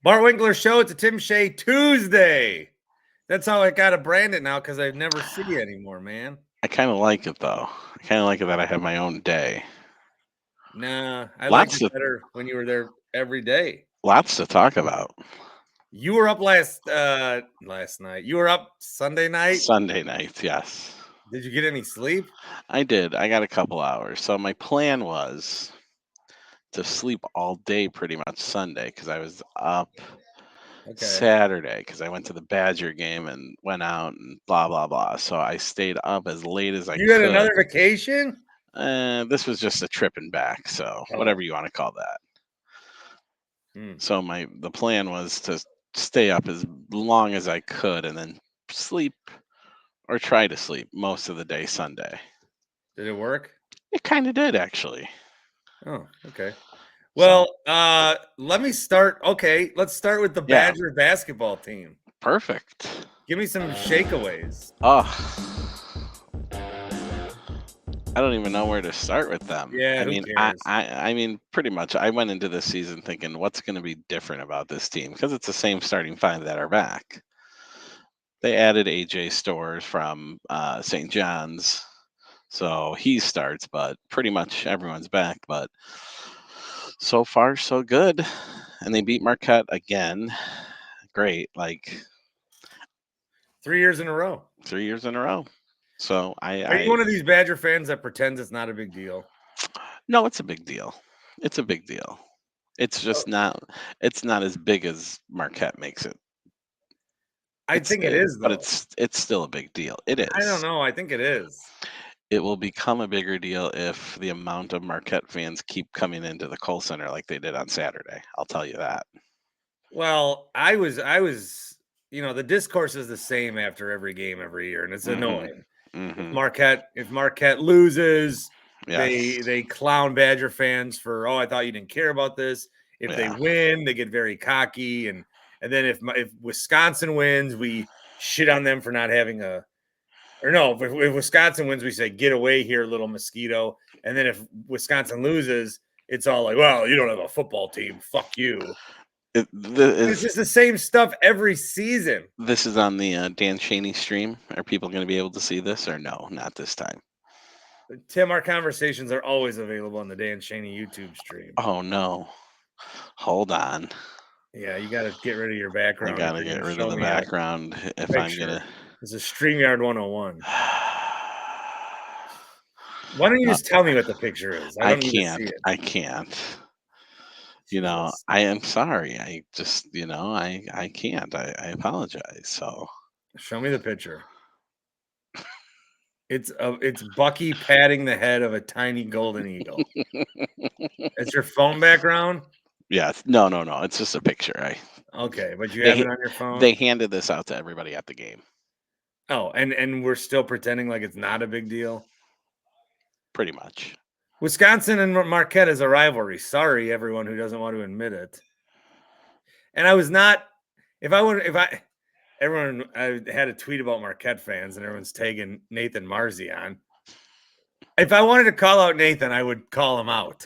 Bart Winkler Show. It's a Shea Tuesday. That's how I got to brand it now because I never see it anymore, man. I kind of like it though. I kind of like it that I have my own day. Nah, I liked Lots it to better when you were there every day. lots to talk about. You were up last night. You were up Sunday night. Sunday night, yes. Did you get any sleep? I did. I got a couple hours. So my plan was to sleep all day pretty much Sunday because I was up Okay. Saturday because I went to the Badger game and went out and blah blah blah. So I stayed up as late as I You had could. another vacation? This was just a trip and back, so Oh. whatever you want to call that. Hmm. So the plan was to stay up as long as I could and then sleep or try to sleep most of the day Sunday. Did it work? It kind of did actually. Oh, okay. So Well, let me start. Okay, let's start with the Yeah. Badger basketball team. perfect. Give me some shakeaways. Oh, I don't even know where to start with them. Yeah, I who mean, cares? I mean, pretty much. I went into this season thinking, what's going to be different about this team? Because it's the same starting five that are back. They added AJ Stores from St. John's, so he starts, but pretty much everyone's back. But so far, so good. And they beat Marquette again. Great, like 3 years in a row. 3 years in a row. So Are you one of these Badger fans that pretends it's not a big deal? no, it's a big deal. It's a big deal. It's just not. It's not as big as Marquette makes it. I think it is, But though. it's still a big deal. It I don't is. know. I think it is. It will become a bigger deal if the amount of Marquette fans keep coming into the Kohl Center like they did on Saturday. I'll tell you that. Well, the discourse is the same after every game every year, and it's annoying. Mm-hmm. If Marquette loses, Yes. they clown Badger fans for, I thought you didn't care about this. If they Yeah. win, they get very cocky, and then if Wisconsin wins, we shit on them for not having if Wisconsin wins, we say get away here, little mosquito, and then if Wisconsin loses, it's all like, well, you don't have a football team, fuck you. It's just the same stuff every season. This is on the Dan Schani stream. Are people going to be able to see this or no? Not this time. Tim, our conversations are always available on the Dan Schani YouTube stream. Oh no. Hold on. Yeah, you got to get rid of your background. I gotta get rid of the background if I'm gonna. This is StreamYard 101. Why don't you just tell me what the picture is? I don't need to see it. I can't. I am sorry. I just, I can't. I apologize. So show me the picture. It's Bucky patting the head of a tiny golden eagle. It's your phone background? Yeah. No. It's just a picture. Okay, but you have it on your phone? They handed this out to everybody at the game. Oh, and we're still pretending like it's not a big deal? Pretty much. Wisconsin and Marquette is a rivalry. Sorry, everyone who doesn't want to admit it. And I was not. I had a tweet about Marquette fans, and everyone's tagging Nathan Marzi on. If I wanted to call out Nathan, I would call him out.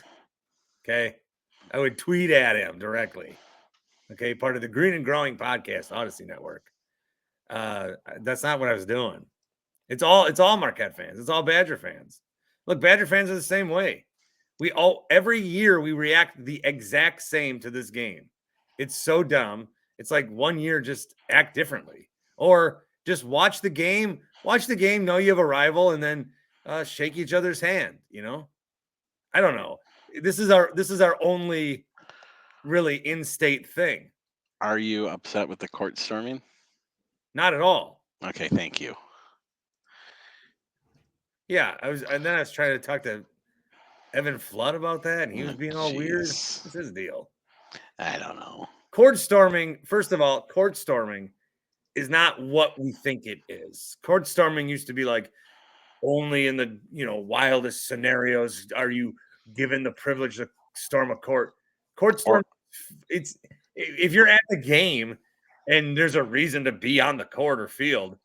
Okay, I would tweet at him directly. Okay, part of the Green and Growing Podcast Odyssey Network. That's not what I was doing. It's all Marquette fans. It's all Badger fans. Look, Badger fans are the same way. Every year we react the exact same to this game. It's so dumb. It's like one year just act differently, or just watch the game, know you have a rival, and then shake each other's hand. I don't know. This is our only really in-state thing. Are you upset with the court storming? Not at all. Okay, thank you. Yeah, I was trying to talk to Evan Flood about that, and he was being all weird. What's his deal? I don't know. Court storming, first of all, court storming is not what we think it is. Court storming used to be like only in the wildest scenarios are you given the privilege to storm a court. Court storm, it's if you're at the game and there's a reason to be on the court or field,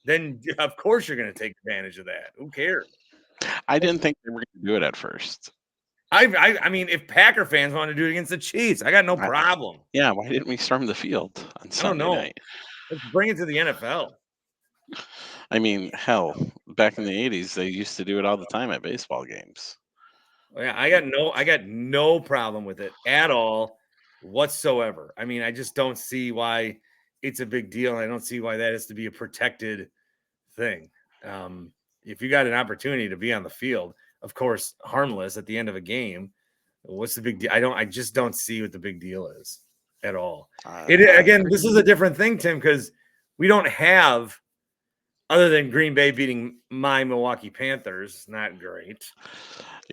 then of course you're going to take advantage of that. Who cares? I didn't think they were going to do it at first. I mean, if Packer fans want to do it against the Chiefs, I got no problem. Yeah, why didn't we storm the field on I don't Sunday know. night? Let's bring it to the NFL. I mean, hell, back in the 80s, they used to do it all the time at baseball games. Yeah, I got no problem with it at all whatsoever. I mean, I just don't see why it's a big deal. I don't see why that has to be a protected thing. If you got an opportunity to be on the field, of course, harmless at the end of a game, what's the big deal? I just don't see what the big deal is at all. Again, this is a different thing, Tim, because we don't have, other than Green Bay beating my Milwaukee Panthers, not great.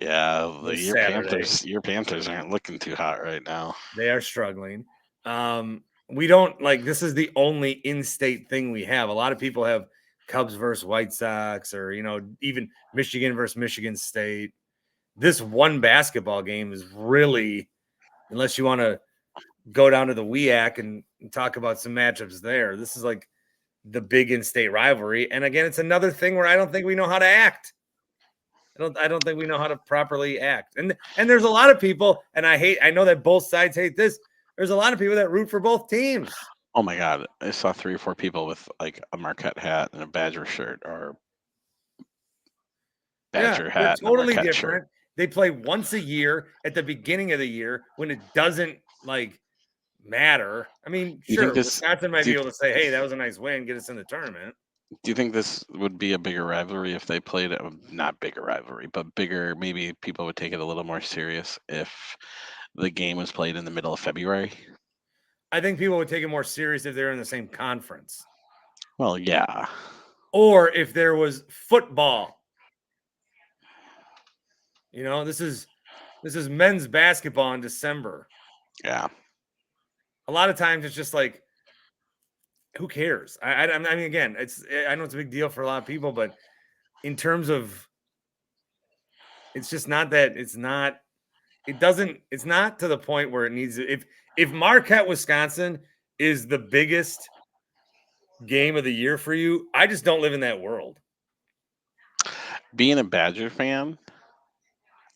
Yeah, Saturday. your Panthers aren't looking too hot right now. They are struggling. We don't this is the only in-state thing we have. A lot of people have Cubs versus White Sox, or even Michigan versus Michigan State. This one basketball game is really, unless you want to go down to the WEAC and talk about some matchups there, this is like the big in-state rivalry. And again, it's another thing where I don't think we know how to act. I don't think we know how to properly act. And there's a lot of people, and I know that both sides hate this. There's a lot of people that root for both teams. Oh my God. I saw 3 or 4 people with like a Marquette hat and a Badger shirt, or Badger hat. They're totally and a different. Shirt. They play once a year at the beginning of the year when it doesn't matter. I mean, sure, Wisconsin might be able to say, hey, that was a nice win, get us in the tournament. Do you think this would be a bigger rivalry if they played it? Not bigger rivalry, but bigger. Maybe people would take it a little more serious if the game was played in the middle of February. I think people would take it more serious if they're in the same conference. Well, yeah. Or if there was football. This is men's basketball in December. Yeah. A lot of times it's just like, who cares? I mean, again, I know it's a big deal for a lot of people, but in terms of, it's just not that. It's not to the point where it needs to. If Marquette, Wisconsin is the biggest game of the year for you, I just don't live in that world. Being a Badger fan,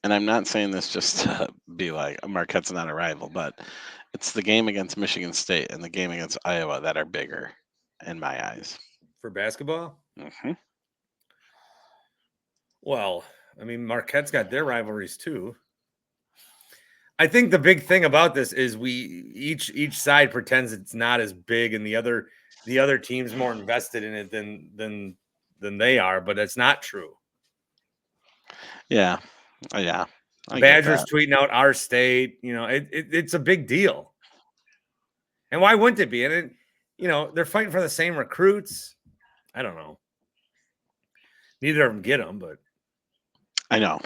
and I'm not saying this just to be like, Marquette's not a rival, but it's the game against Michigan State and the game against Iowa that are bigger in my eyes. For basketball? Mm-hmm. Well, I mean, Marquette's got their rivalries too. I think the big thing about this is each side pretends it's not as big, and the other team's more invested in it than they are, but it's not true. Yeah. Yeah. Badgers tweeting out our state, it's a big deal. And why wouldn't it be? And they're fighting for the same recruits. I don't know. Neither of them get them, but I know.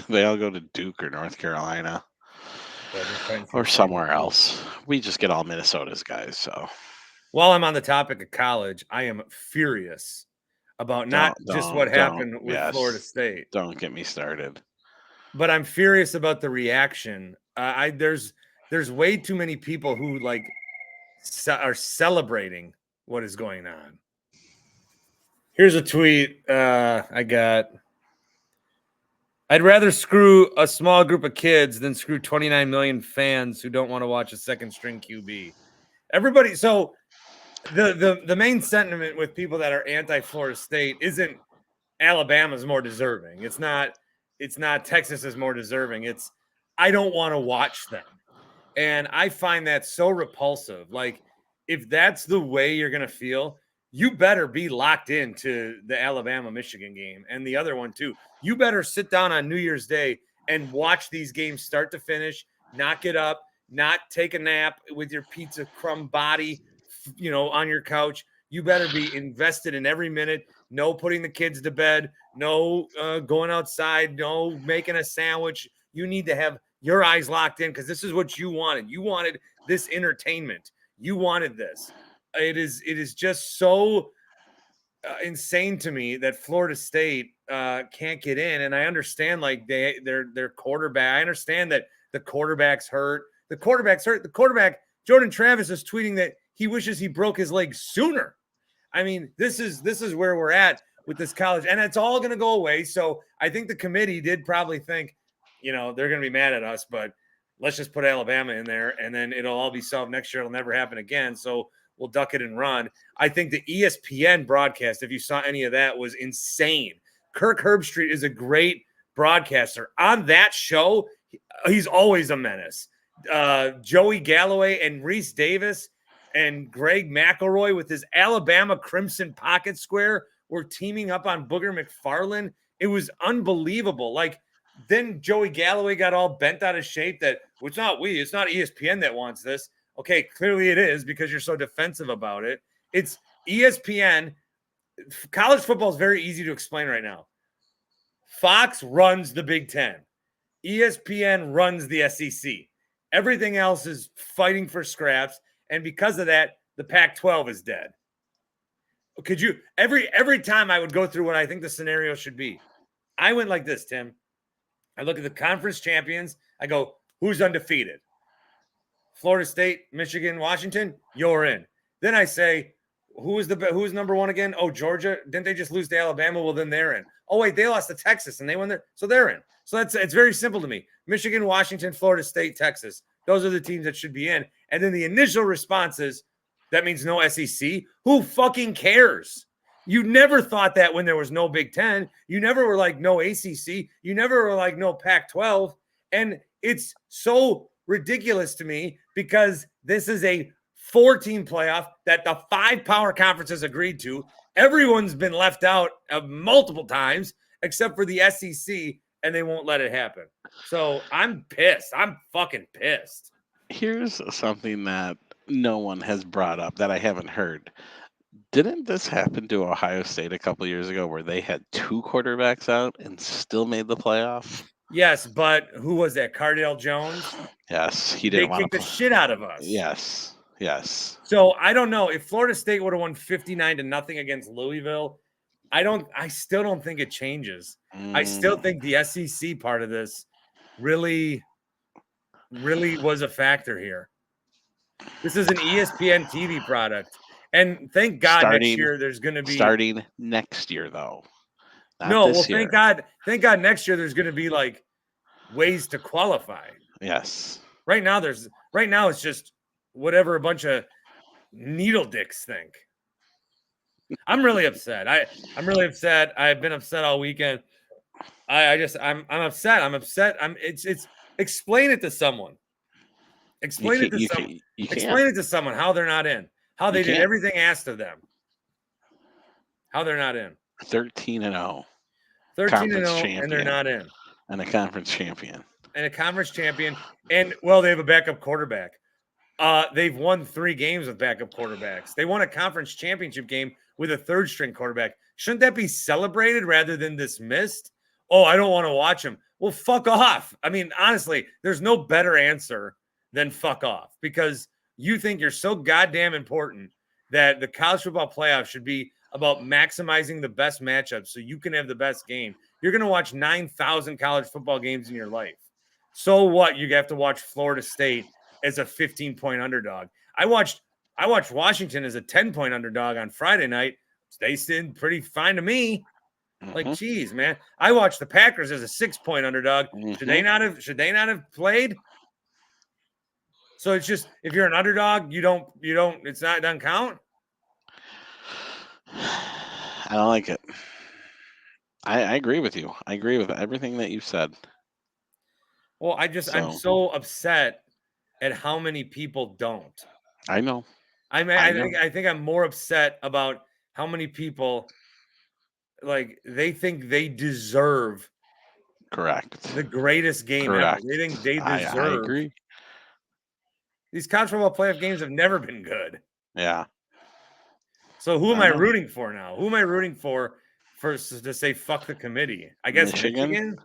They all go to Duke or North Carolina or somewhere else. We just get all Minnesota's guys. So while I'm on the topic of college, I am furious about not just what happened with Florida State. Don't get me started. But I'm furious about the reaction. There's way too many people who are celebrating what is going on. Here's a tweet I got. I'd rather screw a small group of kids than screw 29 million fans who don't want to watch a second string QB. Everybody, so the main sentiment with people that are anti-Florida State isn't Alabama's more deserving. It's not Texas is more deserving. It's I don't want to watch them. And I find that so repulsive. Like, if that's the way you're going to feel, you better be locked into the Alabama-Michigan game and the other one too. You better sit down on New Year's Day and watch these games start to finish, not get up, not take a nap with your pizza crumb body, on your couch. You better be invested in every minute. No putting the kids to bed. No going outside. No making a sandwich. You need to have your eyes locked in because this is what you wanted. You wanted this entertainment. You wanted this. It is just so insane to me that Florida State can't get in. And I understand their quarterback. I understand that the quarterback's hurt. The quarterback, Jordan Travis, is tweeting that he wishes he broke his leg sooner. I mean, this is where we're at with this college, and it's all going to go away. So I think the committee did probably think, they're going to be mad at us, but let's just put Alabama in there, and then it'll all be solved next year. It'll never happen again. So we'll duck it and run. I think the ESPN broadcast, if you saw any of that, was insane. Kirk Herbstreit is a great broadcaster. On that show, he's always a menace. Joey Galloway and Reese Davis and Greg McElroy with his Alabama Crimson Pocket Square were teaming up on Booger McFarland. It was unbelievable. Like, then Joey Galloway got all bent out of shape that it's not ESPN that wants this. Okay, clearly it is because you're so defensive about it. It's ESPN. College football is very easy to explain right now. Fox runs the Big Ten. ESPN runs the SEC. Everything else is fighting for scraps, and because of that, the Pac-12 is dead. Could you every time I would go through what I think the scenario should be, I went like this, Tim. I look at the conference champions. I go, who's undefeated? Florida State, Michigan, Washington, you're in. Then I say, who's number one again? Oh, Georgia. Didn't they just lose to Alabama? Well, then they're in. Oh, wait, they lost to Texas and they won there. So they're in. So it's very simple to me. Michigan, Washington, Florida State, Texas. Those are the teams that should be in. And then the initial response is, that means no SEC. Who fucking cares? You never thought that when there was no Big Ten. You never were like no ACC. You never were like no Pac-12. And it's so ridiculous to me because this is a 4-team playoff that the 5 power conferences agreed to. Everyone's been left out multiple times except for the SEC, and they won't let it happen. So I'm pissed. I'm fucking pissed. Here's something that no one has brought up that I haven't heard. Didn't this happen to Ohio State a couple years ago where they had 2 quarterbacks out and still made the playoff? Yes, but who was that? Cardale Jones? Yes, he didn't want to kick the shit out of us. Yes. So I don't know if Florida State would have won 59-0 against Louisville. I still don't think it changes. I still think the SEC part of this really was a factor here. This is an ESPN TV product. And thank God next year there's going to be starting next year though. Year. Thank God next year there's going to be like ways to qualify. Yes. Right now it's just whatever a bunch of needle dicks think. I'm really upset. I'm really upset. I've been upset all weekend. I'm upset. It's explain it to someone. Explain it to someone how they're not in. How they did everything asked of them. How they're not in. 13-0. 13-0, and they're not in. And a conference champion. And well, they have a backup quarterback. They've won 3 games with backup quarterbacks. They won a conference championship game with a 3rd-string quarterback. Shouldn't that be celebrated rather than dismissed? Oh, I don't want to watch him. Well, fuck off. I mean, honestly, there's no better answer than fuck off because you think you're so goddamn important that the college football playoff should be about maximizing the best matchups so you can have the best game. You're going to watch 9,000 college football games in your life. So what? You have to watch Florida State as a 15-point underdog. I watched Washington as a 10-point underdog on Friday night. They seemed pretty fine to me. Like, geez, man. I watched the Packers as a 6-point underdog. Should they not have played? So it's just if you're an underdog, you don't. It doesn't count. I don't like it. I agree with you. I agree with everything that you said. Well, I'm so upset at how many people don't. I know. I think I'm more upset about how many people like they think they deserve the greatest game ever. They think they deserve. I agree. These college football playoff games have never been good. Yeah. So who am I rooting for now? Who am I rooting for to say fuck the committee? I guess Michigan.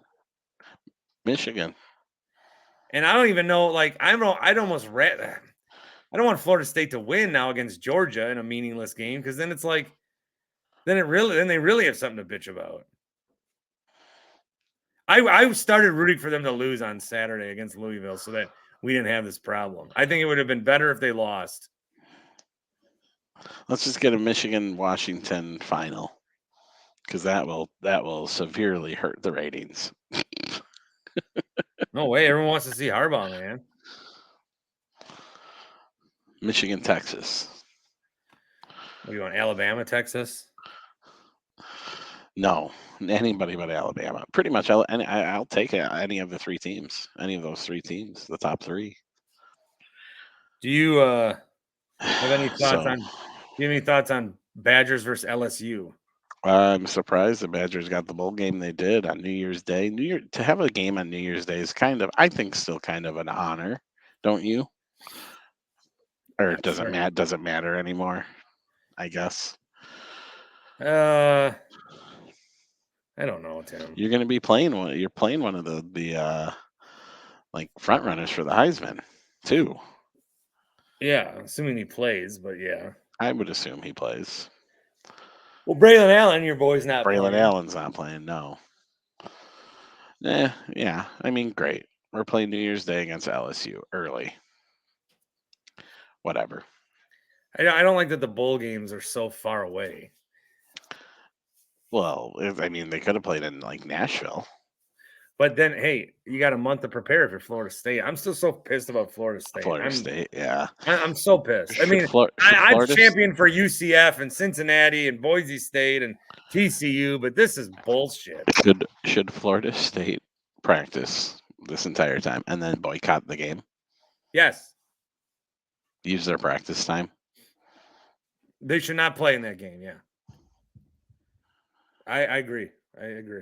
And I don't even know. Like I don't want Florida State to win now against Georgia in a meaningless game because then it's like, then they really have something to bitch about. I started rooting for them to lose on Saturday against Louisville so that we didn't have this problem. I think it would have been better if they lost. Let's just get a Michigan-Washington final because that will severely hurt the ratings. No way. Everyone wants to see Harbaugh, man. Michigan, Texas. What do you want? Alabama, Texas? No, anybody but Alabama. Pretty much, I'll take any of the three teams. Any of those three teams, the top three. Do you have any thoughts So, on? Do you have any thoughts on Badgers versus LSU? I'm surprised the Badgers got the bowl game they did on New Year's Day. To have a game on New Year's Day is I think, still kind of an honor, don't you? Or Not does it sure. does it matter anymore? I guess. I don't know, Tim. You're going to be playing one. You're playing one of the like front runners for the Heisman too. Yeah, assuming he plays, but yeah. I would assume he plays. Well, Braylon Allen, your boy's not Braylon playing. Allen's not playing. No. Yeah. I mean, great. We're playing New Year's Day against LSU early. Whatever. I don't like that the bowl games are so far away. Well, I mean, they could have played in like Nashville. But then, hey, you got a month to prepare if you're Florida State. I'm still so pissed about Florida State. Florida State, yeah. I'm so pissed. I mean, I've championed for UCF and Cincinnati and Boise State and TCU, but this is bullshit. Should Florida State practice this entire time and then boycott the game? Yes. Use their practice time? They should not play in that game, yeah. I agree. I agree.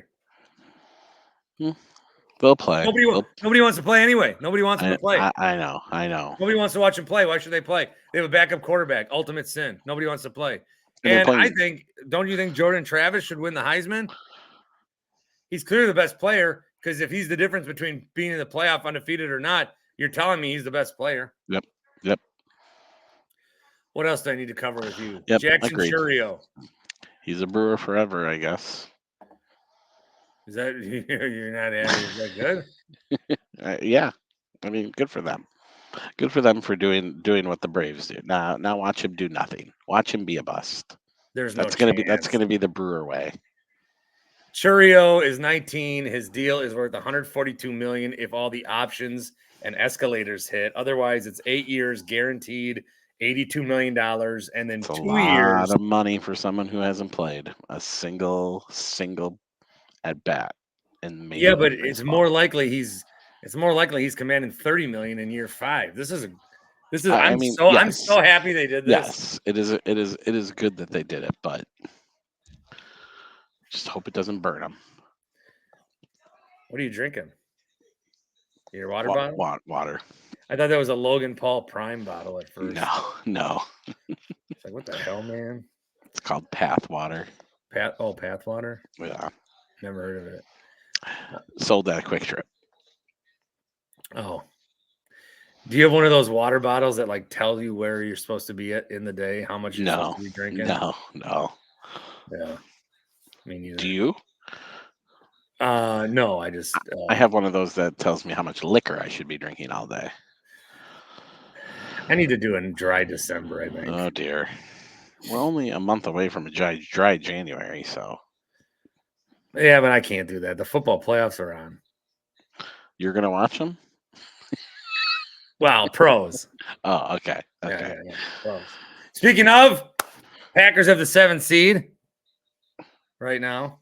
They'll play. Nobody wants to play anyway. Nobody wants them to play. I know. Nobody wants to watch them play. Why should they play? They have a backup quarterback. Ultimate sin. Nobody wants to play. And I think, don't you think Jordan Travis should win the Heisman? He's clearly the best player because if he's the difference between being in the playoff undefeated or not, you're telling me he's the best player. Yep. What else do I need to cover with you? Yep, Jackson agreed. Chourio. He's a Brewer forever, I guess. Is that you're not happy? Is that good? Yeah, I mean, good for them. Good for them for doing what the Braves do. Now watch him do nothing. Watch him be a bust. That's gonna be the Brewer way. Chourio is 19. His deal is worth $142 million if all the options and escalators hit. Otherwise, it's 8 years guaranteed, $82 million, and then it's 2 a years. lot of money for someone who hasn't played a single at bat. And maybe yeah, but it's more likely he's commanding $30 million in year 5. I'm so happy they did this. Yes, it is good that they did it, but just hope it doesn't burn them. What are you drinking? Your water bottle? Water. I thought that was a Logan Paul Prime bottle at first. No. It's like, what the hell, man? It's called Path Water. Path Water? Yeah. Never heard of it. Sold at a Quick Trip. Oh. Do you have one of those water bottles that like tell you where you're supposed to be at in the day, how much you're supposed to be drinking? No. Yeah. Me neither. Do you? No, I just I have one of those that tells me how much liquor I should be drinking all day. I need to do a dry December, I think. Oh dear. We're only a month away from a dry January, so. Yeah, but I can't do that. The football playoffs are on. You're gonna watch them? Well, pros. Oh, okay. Yeah, pros. Speaking of, Packers have the 7th seed right now.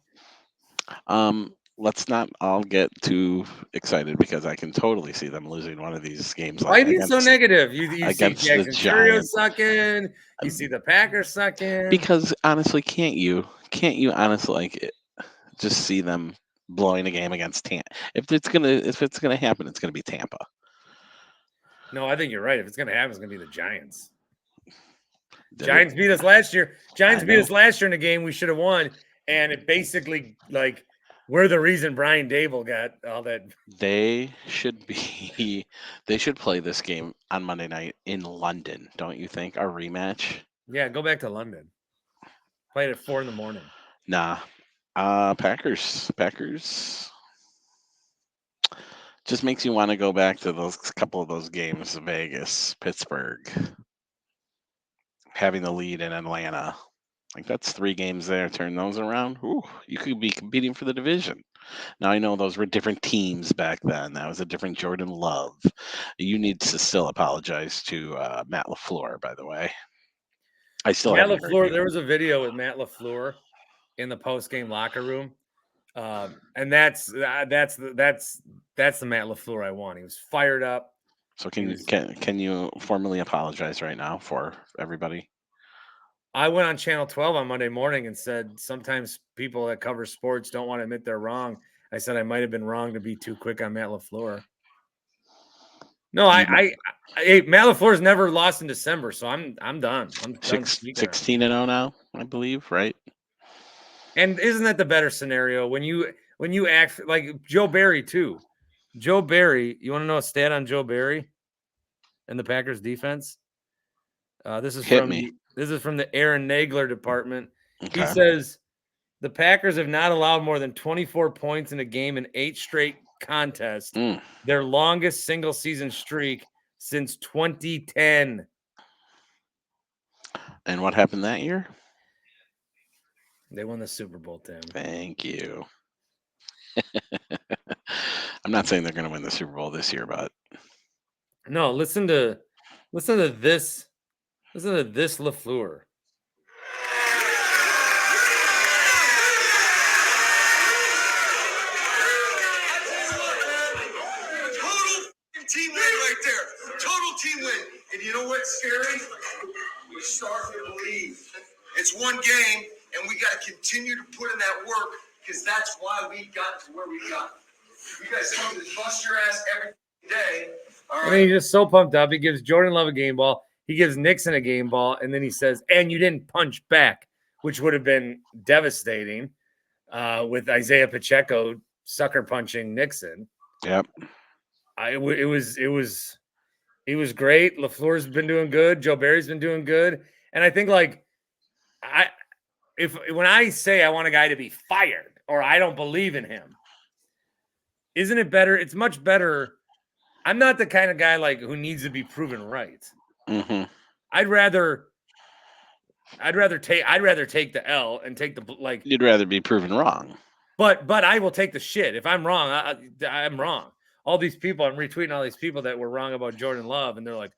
Let's not all get too excited because I can totally see them losing one of these games. Why are you so negative? You see Jackson Chourio sucking. You see the Packers sucking. Because honestly, can't you honestly just see them blowing a game against Tampa? If it's gonna happen, it's gonna be Tampa. No, I think you're right. If it's gonna happen, it's gonna be the Giants. Giants beat us last year. Beat us last year in a game we should have won, and it basically like. We're the reason Brian Dable got all that. They should play this game on Monday night in London, don't you think? Our rematch. Yeah, go back to London. Play it at 4 a.m. Nah. Packers. Just makes you want to go back to those couple of those games, Vegas, Pittsburgh, having the lead in Atlanta. Like that's 3 games there. Turn those around. Ooh, you could be competing for the division. Now I know those were different teams back then. That was a different Jordan Love. You need to still apologize to Matt LaFleur, by the way. I still Matt haven't heard LaFleur, you. there was a video with Matt LaFleur in the post-game locker room. And that's the Matt LaFleur I want. He was fired up. So He can was can you formally apologize right now for everybody? I went on Channel 12 on Monday morning and said sometimes people that cover sports don't want to admit they're wrong. I said I might have been wrong to be too quick on Matt LaFleur. No, hey, Matt LaFleur's never lost in December, so I'm done. I'm done speaking on it. 16-0 now, I believe, right? And isn't that the better scenario when you act like Joe Barry too? Joe Barry, you want to know a stat on Joe Barry and the Packers defense? This is Hit from me. the Aaron Nagler department. He Okay. says the Packers have not allowed more than 24 points in a game in 8 straight contests, their longest single season streak since 2010. And what happened that year? They won the Super Bowl, Tim. Thank you. I'm not saying they're going to win the Super Bowl this year, but no, listen to this. Listen to this LaFleur. Team win right there. Total team win. And you know what's scary? We start to believe. It's one game, and we got to continue to put in that work because that's why we got to where we got. You guys come to bust your ass every day. All right. I mean, he's just so pumped up. He gives Jordan Love a game ball. He gives Nixon a game ball, and then he says, "And you didn't punch back," which would have been devastating with Isaiah Pacheco sucker punching Nixon. Yep. It was great. LaFleur's been doing good. Joe Barry's been doing good. And I think when I say I want a guy to be fired or I don't believe in him, isn't it better? It's much better. I'm not the kind of guy who needs to be proven right. Mm-hmm. I'd rather take the L and take the You'd rather be proven wrong. But I will take the shit. If I'm wrong, I'm wrong. All these people, I'm retweeting all these people that were wrong about Jordan Love, and they're like,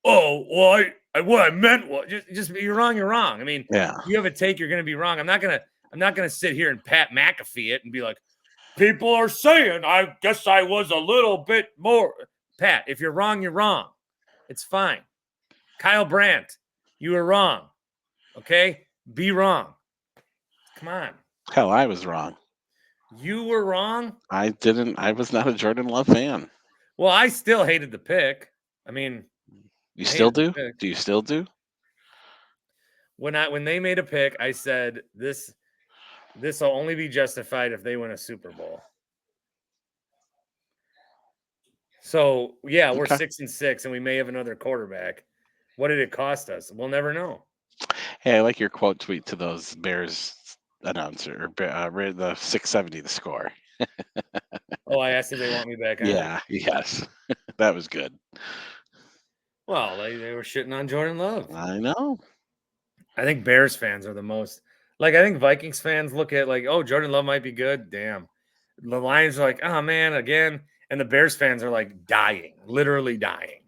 "Oh, well, what I meant was just you're wrong. You're wrong." I mean, yeah, you have a take, you're going to be wrong. I'm not gonna sit here and Pat McAfee it and be like, "People are saying I guess I was a little bit more." Pat, if you're wrong, you're wrong. It's fine. Kyle Brandt, you were wrong. Okay, be wrong. Come on. Hell, I was wrong. You were wrong. I was not a Jordan Love fan. Well, I still hated the pick. I mean, you still do? Do you still do? When they made a pick, I said this will only be justified if they win a Super Bowl. So yeah, we're 6-6, and we may have another quarterback. What did it cost us? We'll never know. Hey, I like your quote tweet to those Bears announcer, the 670 the score. Oh, I asked if they want me back on. Yeah, yes. That was good. Well, they were shitting on Jordan Love. I know. I think Bears fans are the most I think Vikings fans look at oh, Jordan Love might be good. Damn. The Lions are like, oh man, again. And the Bears fans are dying, literally dying.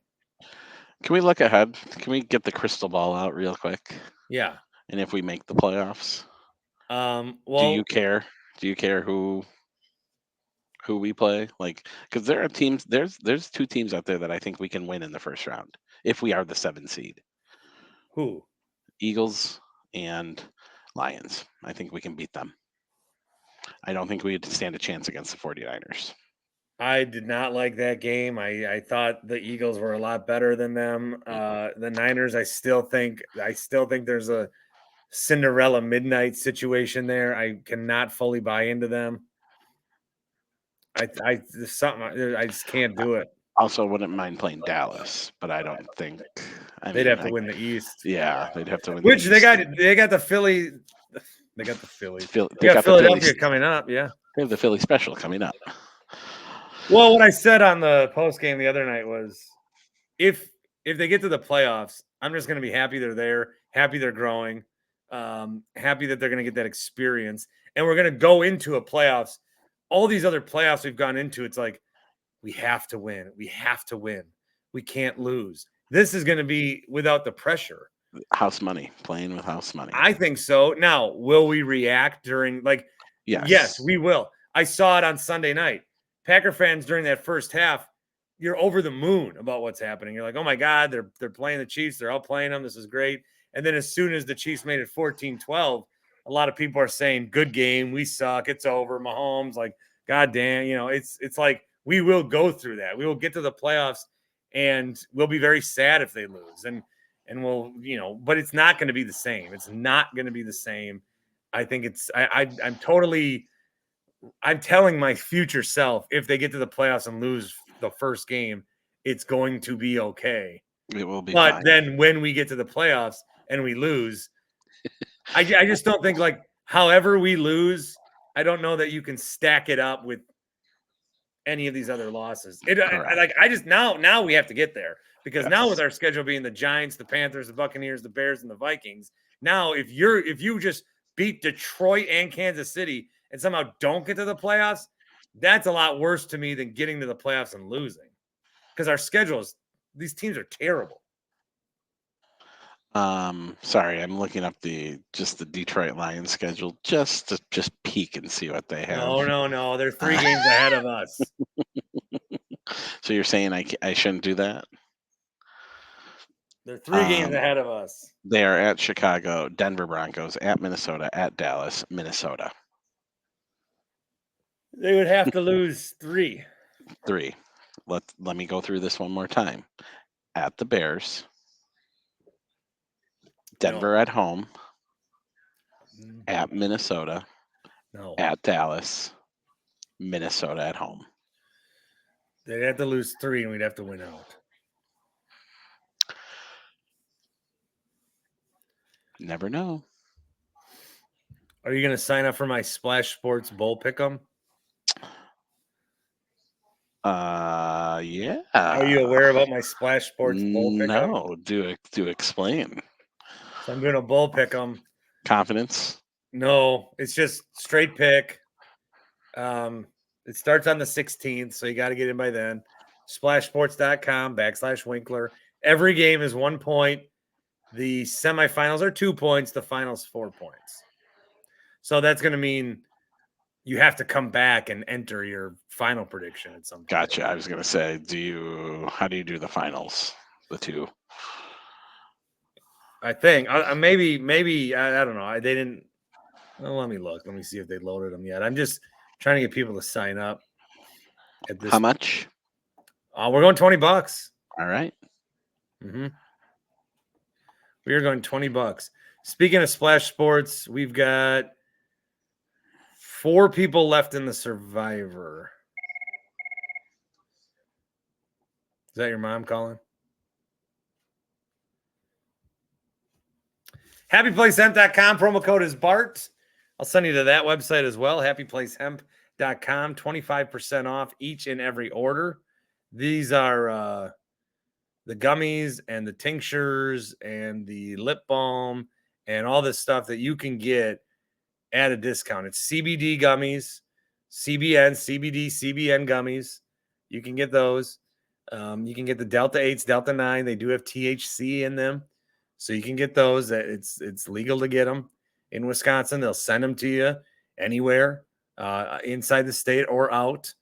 Can we look ahead? Can we get the crystal ball out real quick? Yeah. And if we make the playoffs, well, do you care? Do you care who we play? Because there are teams. There's 2 teams out there that I think we can win in the first round if we are the 7 seed. Who? Eagles and Lions. I think we can beat them. I don't think we would stand a chance against the 49ers. I did not like that game. I thought the Eagles were a lot better than them. The Niners, I still think there's a Cinderella midnight situation there. I cannot fully buy into them. I just can't do it. Also, wouldn't mind playing Dallas, but I don't think they'd have to win the East. Yeah, they'd have to win. Which they got the Philly. They got the Philly. They got Philadelphia coming up. Yeah, they have the Philly special coming up. Well, what I said on the post game the other night was, if they get to the playoffs, I'm just going to be happy they're there, happy they're growing, happy that they're going to get that experience, and we're going to go into a playoffs all these other playoffs we've gone into, it's like, we have to win. We have to win. We can't lose. This is going to be without the pressure. House money, playing with house money. I think so. Now, will we react during, like, yes, we will. I saw it on Sunday night. Packer fans during that first half, you're over the moon about what's happening. You're like, oh my God, they're playing the Chiefs. They're out playing them. This is great. And then as soon as the Chiefs made it 14-12, a lot of people are saying, good game. We suck. It's over. Mahomes, like, God damn, it's like, we will go through that. We will get to the playoffs and we'll be very sad if they lose. And we'll, but it's not going to be the same. It's not going to be the same. I think I'm telling my future self, if they get to the playoffs and lose the first game, it's going to be okay. It will be But fine. then when we get to the playoffs and we lose, I just don't think, like, however we lose, I don't know that you can stack it up with any of these other losses. Now we have to get there, because now with our schedule being the Giants, the Panthers, the Buccaneers, the Bears, and the Vikings, now if you just beat Detroit and Kansas City and somehow don't get to the playoffs, that's a lot worse to me than getting to the playoffs and losing, because our schedules, these teams are terrible. Sorry, I'm looking up the Detroit Lions schedule just to peek and see what they have. No, they're 3 games ahead of us. So you're saying I shouldn't do that? They're 3 games ahead of us. They are at Chicago, Denver Broncos, at Minnesota, at Dallas, Minnesota. They would have to lose 3. 3. Let me go through this one more time. At the Bears, Denver at home, at Minnesota, at Dallas, Minnesota at home. They'd have to lose 3 and we'd have to win out. Never know. Are you going to sign up for my Splash Sports Bowl Pick'em? Yeah. Are you aware about my Splash Sports Bowl Pick'em? No. Do explain. So I'm doing a Bowl Pick'em. Confidence? No, it's just straight pick. It starts on the 16th, so you got to get in by then. Splashsports.com/Winkler. Every game is 1 point. The semifinals are 2 points. The finals 4 points. So that's going to mean you have to come back and enter your final prediction at some point. Gotcha. I was going to say, how do you do the finals? The 2? I think maybe I don't know. They didn't. Well, let me look. Let me see if they loaded them yet. I'm just trying to get people to sign up. At this. How much? We're going $20. All right. Mm-hmm. We are going $20. Speaking of Splash Sports, we've got 4 people left in the Survivor. Is that your mom calling? HappyPlaceHemp.com. Promo code is Bart. I'll send you to that website as well. HappyPlaceHemp.com. 25% off each and every order. These are the gummies and the tinctures and the lip balm and all this stuff that you can get at a discount. It's CBD gummies, CBD, CBN gummies. You can get those. You can get the Delta 8s, Delta 9. They do have THC in them. So you can get those. It's legal to get them in Wisconsin. They'll send them to you anywhere inside the state or out.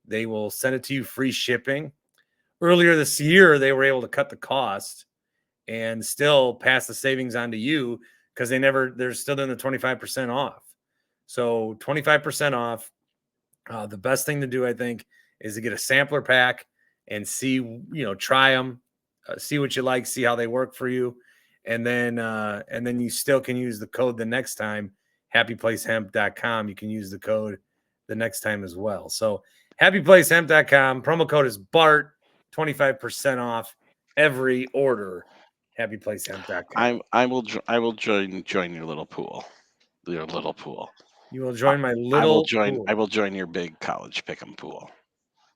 They will send it to you free shipping. Earlier this year, they were able to cut the cost and still pass the savings on to you because they're still doing the 25% off. So 25% off. The best thing to do, I think, is to get a sampler pack and see, try them, see what you like, see how they work for you. And then you still can use the code the next time, happyplacehemp.com. You can use the code the next time as well. So happyplacehemp.com. Promo code is Bart. 25% off every order. Happyplacehemp.com. I will join your little pool. Your little pool. You will join my little pool. I will join your big college pick'em pool.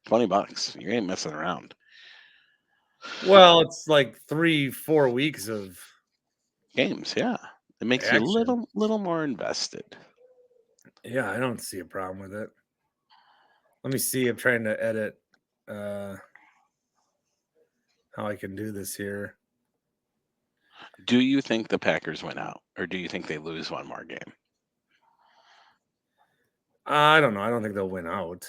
$20. You ain't messing around. Well, it's like 3-4 weeks of games. Yeah, it makes you a little more invested. Yeah, I don't see a problem with it. Let me see. I'm trying to edit how I can do this here. Do you think the Packers win out, or do you think they lose one more game? I don't know. I don't think they'll win out.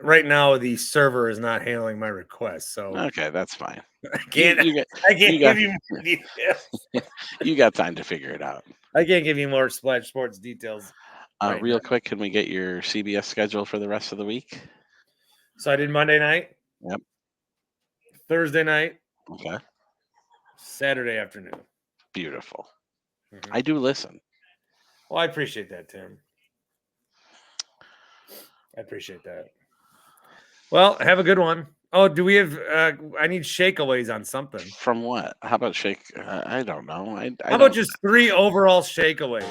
Right now the server is not handling my request, so Okay, that's fine. I can't. I can't you got- give you more details. You got time to figure it out. I can't give you more Splash Sports details. Right Real now. quick, can we get your CBS schedule for the rest of the week? So I did Monday night. Yep. Thursday night. Okay. Saturday afternoon. Beautiful. Mhm. I do listen. Well, I appreciate that, Tim. I appreciate that. Well, have a good one. Oh, do we have? I need shakeaways on something. From what? How about shake? I don't know. How about just 3 overall shakeaways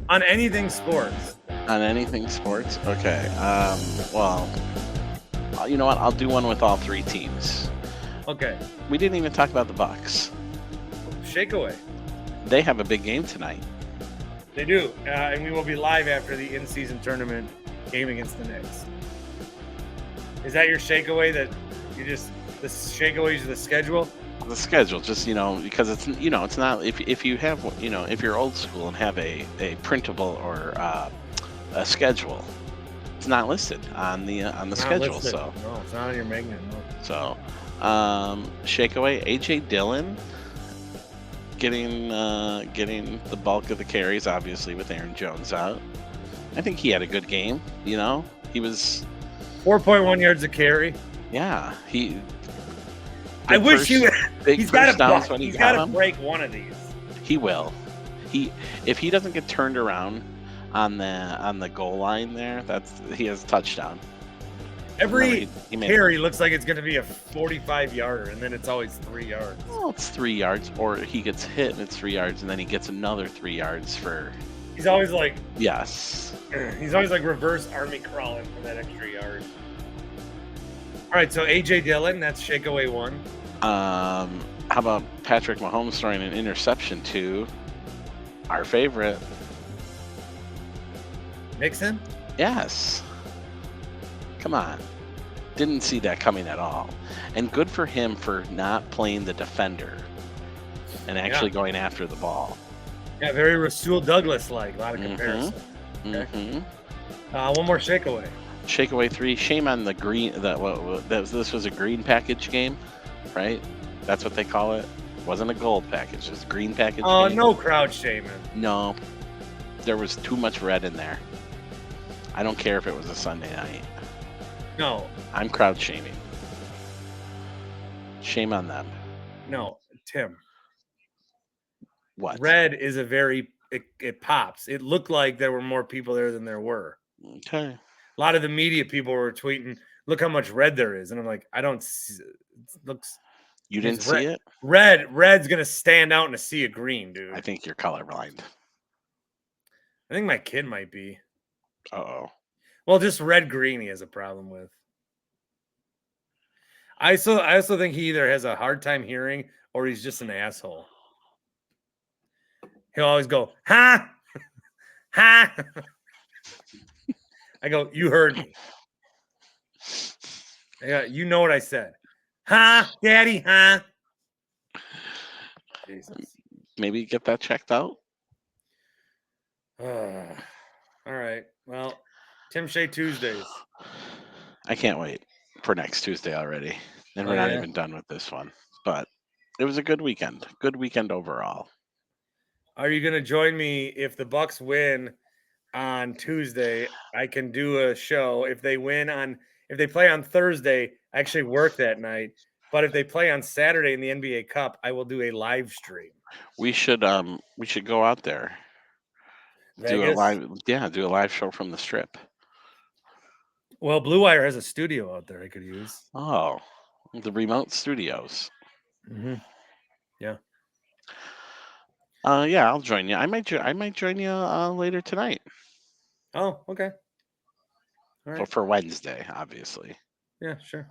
on anything sports? On anything sports? Okay. Well, you know what? I'll do one with all 3 teams. Okay, We didn't even talk about the Bucks. shakeaway. They have a big game tonight. They do, and we will be live after the in-season tournament game against the Knicks. Is that your shakeaway? That you just the shakeaways of the schedule? The schedule, just because it's it's not if you have if you're old school and have a printable or a schedule, it's not listed on the schedule. Listed. So No, it's not on your magnet. No. so shakeaway AJ Dillon getting the bulk of the carries, obviously with Aaron Jones out. I think he had a good game. He was 4.1 yards a carry. yeah he. I wish he would. He's got to him. break one of these. He will. If he doesn't get turned around on the goal line there, he has a touchdown. Every he made carry looks like it's going to be a 45-yarder, and then it's always 3 yards. Well, it's 3 yards, or he gets hit and it's 3 yards, and then he gets another 3 yards for. He's always like. Yes. He's always like reverse army crawling for that extra yard. All right, so AJ Dillon, that's shakeaway 1. How about Patrick Mahomes throwing an interception to our favorite? Mixon? Yes. Come on. Didn't see that coming at all. And good for him for not playing the defender and actually going after the ball. Yeah, very Rasul Douglas-like. A lot of comparison. Mm-hmm. One more shakeaway. Shakeaway 3. Shame on the green. This was a green package game, right? That's what they call it. Wasn't a gold package. It was a green package. Game. No crowd shaming. No, there was too much red in there. I don't care if it was a Sunday night. No. I'm crowd shaming. Shame on them. No, Tim. What? Red is it pops. It looked like there were more people there than there were. Okay. A lot of the media people were tweeting, look how much red there is. And I'm like, I don't see it. Looks. You didn't see it? Red's going to stand out in a sea of green, dude. I think you're colorblind. I think my kid might be. Uh-oh. Well, just red-green he has a problem with. I also think he either has a hard time hearing or he's just an asshole. He'll always go, ha! Ha! I go, you heard me. You know what I said. Ha, Daddy, ha. Jesus. Maybe get that checked out? All right. Well, Tim Shea Tuesdays. I can't wait for next Tuesday already. And we're not even done with this one. But it was a good weekend. Good weekend overall. Are you going to join me if the Bucks win on Tuesday? I can do a show. If they play on Thursday, I actually work that night. But if they play on Saturday in the NBA Cup, I will do a live stream. We should go out there. Vegas? Do a live show from the Strip. Well, Blue Wire has a studio out there I could use. Oh, the remote studios. Mm-hmm. Yeah. Yeah, I'll join you. I might join you later tonight. Oh, okay. All right. Well, for Wednesday, obviously. Yeah, sure.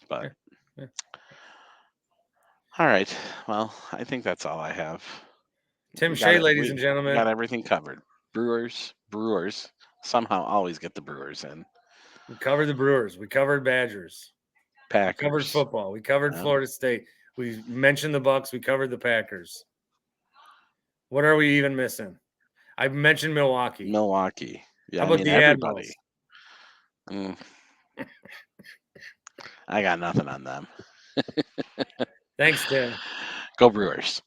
But yeah. All right. Well, I think that's all I have. Tim Shea, ladies and gentlemen. Got everything covered. Brewers somehow always get the Brewers in. We covered the Brewers. We covered Badgers. We covered Packers. football. We covered Yeah. Florida State. We mentioned the Bucks. We covered the Packers. What are we even missing? I mentioned Milwaukee. Yeah, How I about mean the everybody. Admirals? I got nothing on them. Thanks, Tim. Go Brewers.